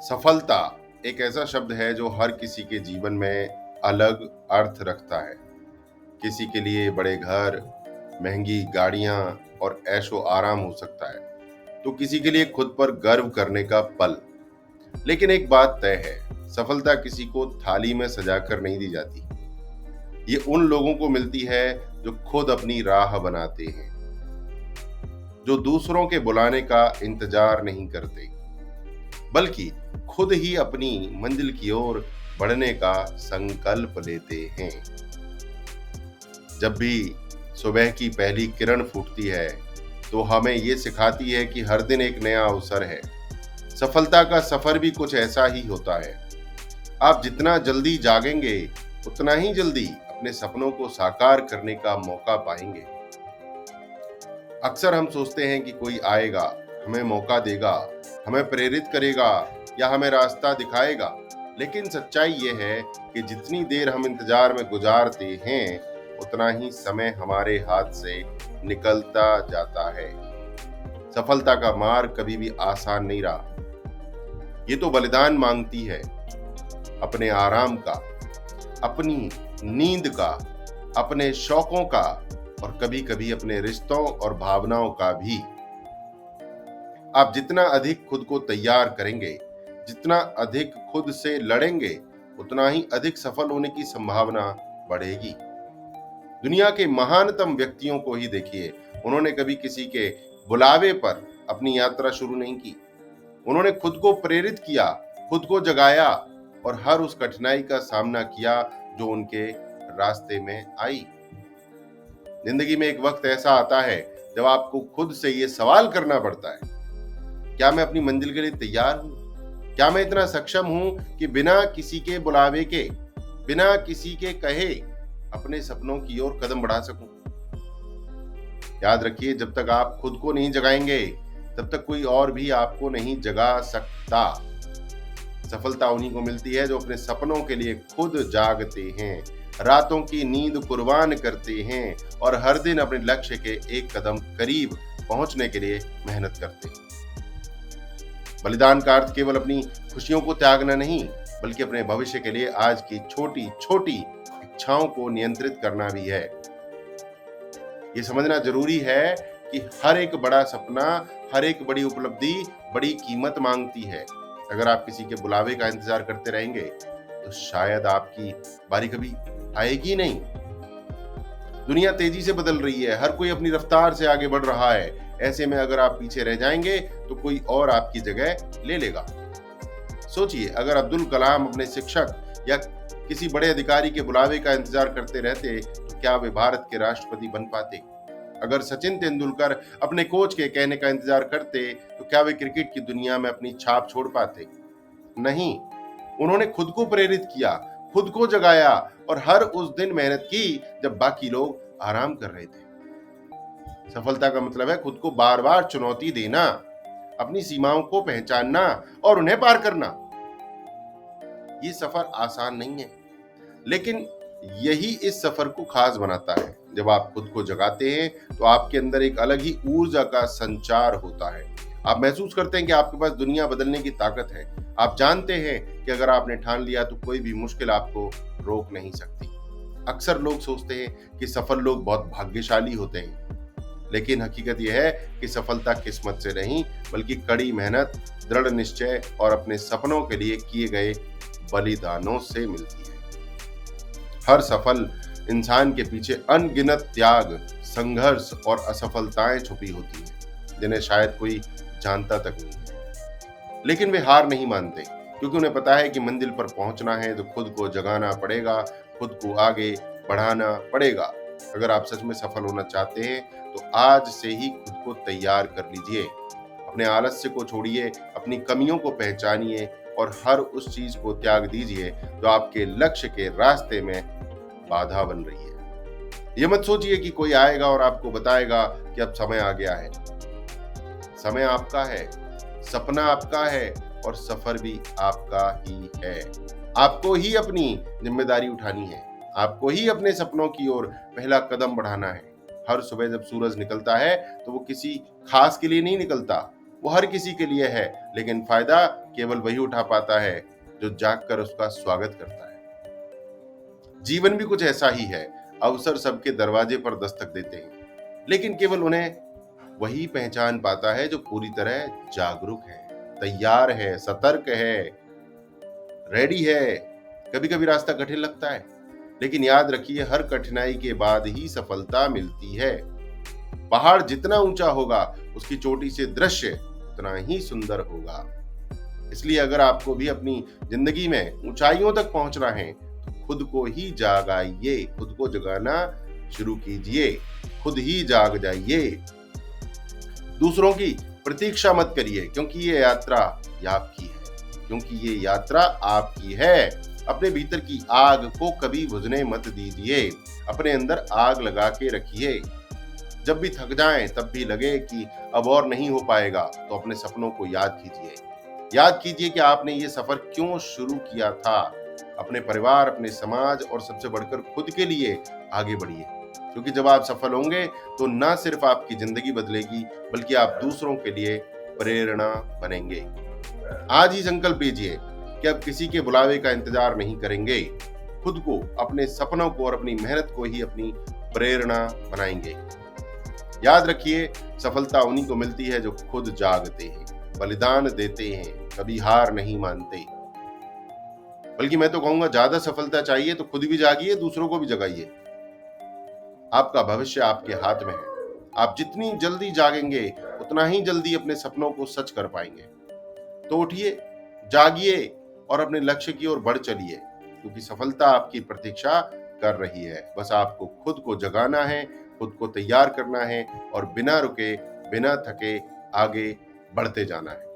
सफलता एक ऐसा शब्द है जो हर किसी के जीवन में अलग अर्थ रखता है। किसी के लिए बड़े घर, महंगी गाड़ियां और ऐशो आराम हो सकता है, तो किसी के लिए खुद पर गर्व करने का पल। लेकिन एक बात तय है, सफलता किसी को थाली में सजाकर नहीं दी जाती। ये उन लोगों को मिलती है जो खुद अपनी राह बनाते हैं, जो दूसरों के बुलाने का इंतजार नहीं करते, बल्कि खुद ही अपनी मंजिल की ओर बढ़ने का संकल्प लेते हैं। जब भी सुबह की पहली किरण फूटती है, तो हमें ये सिखाती है कि हर दिन एक नया अवसर है। सफलता का सफर भी कुछ ऐसा ही होता है। आप जितना जल्दी जागेंगे, उतना ही जल्दी अपने सपनों को साकार करने का मौका पाएंगे। अक्सर हम सोचते हैं कि कोई आएगा, हमें मौका देगा, हमें प्रेरित करेगा या हमें रास्ता दिखाएगा। लेकिन सच्चाई ये है कि जितनी देर हम इंतजार में गुजारते हैं, उतना ही समय हमारे हाथ से निकलता जाता है। सफलता का मार्ग कभी भी आसान नहीं रहा। ये तो बलिदान मांगती है, अपने आराम का, अपनी नींद का, अपने शौकों का और कभी कभी अपने रिश्तों और भावनाओं का भी। आप जितना अधिक खुद को तैयार करेंगे, जितना अधिक खुद से लड़ेंगे, उतना ही अधिक सफल होने की संभावना बढ़ेगी। दुनिया के महानतम व्यक्तियों को ही देखिए, उन्होंने कभी किसी के बुलावे पर अपनी यात्रा शुरू नहीं की। उन्होंने खुद को प्रेरित किया, खुद को जगाया और हर उस कठिनाई का सामना किया जो उनके रास्ते में आई। जिंदगी में एक वक्त ऐसा आता है जब आपको खुद से ये सवाल करना पड़ता है, क्या मैं अपनी मंजिल के लिए तैयार हूं? क्या मैं इतना सक्षम हूं कि बिना किसी के बुलावे के, बिना किसी के कहे, अपने सपनों की ओर कदम बढ़ा सकूं? याद रखिए, जब तक आप खुद को नहीं जगाएंगे, तब तक कोई और भी आपको नहीं जगा सकता। सफलता उन्हीं को मिलती है जो अपने सपनों के लिए खुद जागते हैं, रातों की नींद कुर्बान करते हैं और हर दिन अपने लक्ष्य के एक कदम करीब पहुंचने के लिए मेहनत करते हैं। बलिदान का अर्थ केवल अपनी खुशियों को त्यागना नहीं, बल्कि अपने भविष्य के लिए आज की छोटी छोटी इच्छाओं को नियंत्रित करना भी है। ये समझना जरूरी है कि हर एक बड़ा सपना, हर एक बड़ी उपलब्धि बड़ी कीमत मांगती है। अगर आप किसी के बुलावे का इंतजार करते रहेंगे, तो शायद आपकी बारी कभी आएगी नहीं। दुनिया तेजी से बदल रही है, हर कोई अपनी रफ्तार से आगे बढ़ रहा है। ऐसे में अगर आप पीछे रह जाएंगे, तो कोई और आपकी जगह ले लेगा। सोचिए, अगर अब्दुल कलाम अपने शिक्षक या किसी बड़े अधिकारी के बुलावे का इंतजार करते रहते, तो क्या वे भारत के राष्ट्रपति बन पाते? अगर सचिन तेंदुलकर अपने कोच के कहने का इंतजार करते, तो क्या वे क्रिकेट की दुनिया में अपनी छाप छोड़ पाते? नहीं। उन्होंने खुद को प्रेरित किया, खुद को जगाया और हर उस दिन मेहनत की जब बाकी लोग आराम कर रहे थे। सफलता का मतलब है खुद को बार बार चुनौती देना, अपनी सीमाओं को पहचानना और उन्हें पार करना। ये सफर आसान नहीं है, लेकिन यही इस सफर को खास बनाता है। जब आप खुद को जगाते हैं, तो आपके अंदर एक अलग ही ऊर्जा का संचार होता है। आप महसूस करते हैं कि आपके पास दुनिया बदलने की ताकत है। आप जानते हैं कि अगर आपने ठान लिया, तो कोई भी मुश्किल आपको रोक नहीं सकती। अक्सर लोग सोचते हैं कि सफल लोग बहुत भाग्यशाली होते हैं, लेकिन हकीकत यह है कि सफलता किस्मत से नहीं, बल्कि कड़ी मेहनत, दृढ़ निश्चय और अपने सपनों के लिए किए गए बलिदानों से मिलती है। हर सफल इंसान के पीछे अनगिनत त्याग, संघर्ष और असफलताएं छुपी होती हैं, जिन्हें शायद कोई जानता तक नहीं है। लेकिन वे हार नहीं मानते, क्योंकि उन्हें पता है कि मंजिल पर पहुंचना है तो खुद को जगाना पड़ेगा, खुद को आगे बढ़ाना पड़ेगा। अगर आप सच में सफल होना चाहते हैं, तो आज से ही खुद को तैयार कर लीजिए। अपने आलस्य को छोड़िए, अपनी कमियों को पहचानिए और हर उस चीज को त्याग दीजिए जो आपके लक्ष्य के रास्ते में बाधा बन रही है। ये मत सोचिए कि कोई आएगा और आपको बताएगा कि अब समय आ गया है। समय आपका है, सपना आपका है और सफर भी आपका ही है। आपको ही अपनी जिम्मेदारी उठानी है, आपको ही अपने सपनों की ओर पहला कदम बढ़ाना है। हर सुबह जब सूरज निकलता है, तो वो किसी खास के लिए नहीं निकलता, वो हर किसी के लिए है, लेकिन फायदा केवल वही उठा पाता है जो जागकर उसका स्वागत करता है। जीवन भी कुछ ऐसा ही है। अवसर सबके दरवाजे पर दस्तक देते हैं, लेकिन केवल उन्हें वही पहचान पाता है जो पूरी तरह जागरूक है, तैयार है, सतर्क है, रेडी है। कभी कभी रास्ता कठिन लगता है, लेकिन याद रखिए हर कठिनाई के बाद ही सफलता मिलती है। पहाड़ जितना ऊंचा होगा, उसकी चोटी से दृश्य उतना ही सुंदर होगा। इसलिए अगर आपको भी अपनी जिंदगी में ऊंचाइयों तक पहुंचना है, तो खुद को ही जागाइए, खुद को जगाना शुरू कीजिए, खुद ही जाग जाइए। दूसरों की प्रतीक्षा मत करिए, क्योंकि ये यात्रा आपकी है, क्योंकि ये यात्रा आपकी है। अपने भीतर की आग को कभी बुझने मत दीजिए, अपने अंदर आग लगा के रखिए। जब भी थक जाएं, तब भी लगे कि अब और नहीं हो पाएगा, तो अपने सपनों को याद कीजिए। याद कीजिए कि आपने ये सफर क्यों शुरू किया था। अपने परिवार, अपने समाज और सबसे बढ़कर खुद के लिए आगे बढ़िए, क्योंकि जब आप सफल होंगे तो न सिर्फ आपकी जिंदगी बदलेगी, बल्कि आप दूसरों के लिए प्रेरणा बनेंगे। आज ही संकल्प लीजिए कि अब किसी के बुलावे का इंतजार नहीं करेंगे, खुद को, अपने सपनों को और अपनी मेहनत को ही अपनी प्रेरणा बनाएंगे। याद रखिए, सफलता उन्हीं को मिलती है जो खुद जागते हैं, बलिदान देते हैं, कभी हार नहीं मानते। बल्कि मैं तो कहूंगा, ज्यादा सफलता चाहिए तो खुद भी जागिए, दूसरों को भी जगाइए। आपका भविष्य आपके हाथ में है। आप जितनी जल्दी जागेंगे, उतना ही जल्दी अपने सपनों को सच कर पाएंगे। तो उठिए, जागिए और अपने लक्ष्य की ओर बढ़ चलिए, क्योंकि सफलता आपकी प्रतीक्षा कर रही है। बस आपको खुद को जगाना है, खुद को तैयार करना है और बिना रुके, बिना थके आगे बढ़ते जाना है।